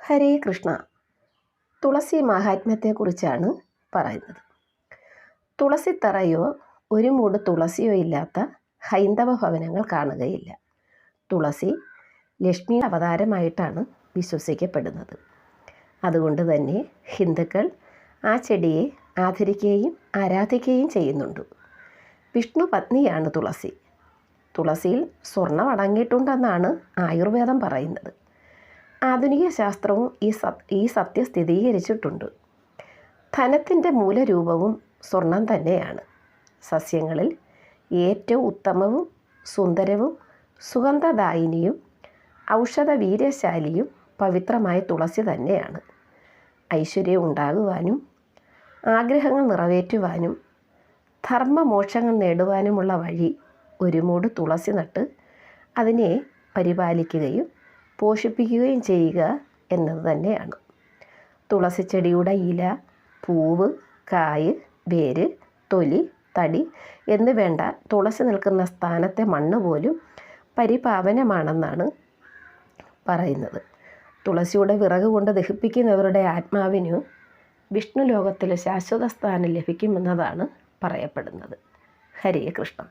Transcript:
ഹരേ കൃഷ്ണ. തുളസി മാഹാത്മ്യത്തെക്കുറിച്ചാണ് പറയുന്നത്. തുളസിത്തറയോ ഒരു മൂട് തുളസിയോ ഇല്ലാത്ത ഹൈന്ദവ ഭവനങ്ങൾ കാണുകയില്ല. തുളസി ലക്ഷ്മി അവതാരമായിട്ടാണ് വിശ്വസിക്കപ്പെടുന്നത്. അതുകൊണ്ട് തന്നെ ഹിന്ദുക്കൾ ആ ചെടിയെ ആദരിക്കുകയും ആരാധിക്കുകയും ചെയ്യുന്നുണ്ട്. വിഷ്ണു പത്നിയാണ് തുളസി. തുളസിയിൽ സ്വർണം അടങ്ങിയിട്ടുണ്ടെന്നാണ് ആയുർവേദം പറയുന്നത്. ആധുനിക ശാസ്ത്രവും ഈ സത്യം സ്ഥിരീകരിച്ചിട്ടുണ്ട്. ധനത്തിൻ്റെ മൂലരൂപവും സ്വർണം തന്നെയാണ്. സസ്യങ്ങളിൽ ഏറ്റവും ഉത്തമവും സുന്ദരവും സുഗന്ധദായിനിയും ഔഷധവീര്യശാലിയും പവിത്രമായ തുളസി തന്നെയാണ്. ഐശ്വര്യം ഉണ്ടാകുവാനും ആഗ്രഹങ്ങൾ നിറവേറ്റുവാനും ധർമ്മമോക്ഷങ്ങൾ നേടുവാനുമുള്ള വഴി ഒരു മൂട് തുളസി നട്ട് അതിനെ പരിപാലിക്കുകയും പോഷിപ്പിക്കുകയും ചെയ്യുക എന്നത് തന്നെയാണ്. തുളസിച്ചെടിയുടെ ഇല, പൂവ്, കായ്, വേര്, തൊലി, തടി എന്ന് വേണ്ട തുളസി നിൽക്കുന്ന സ്ഥാനത്തെ മണ്ണ് പോലും പരിപാവനമാണെന്നാണ് പറയുന്നത്. തുളസിയുടെ വിറക് കൊണ്ട് ദഹിപ്പിക്കുന്നവരുടെ ആത്മാവിനു വിഷ്ണു ലോകത്തിൽ ശാശ്വത സ്ഥാനം ലഭിക്കുമെന്നതാണ് പറയപ്പെടുന്നത്. ഹരേ കൃഷ്ണ.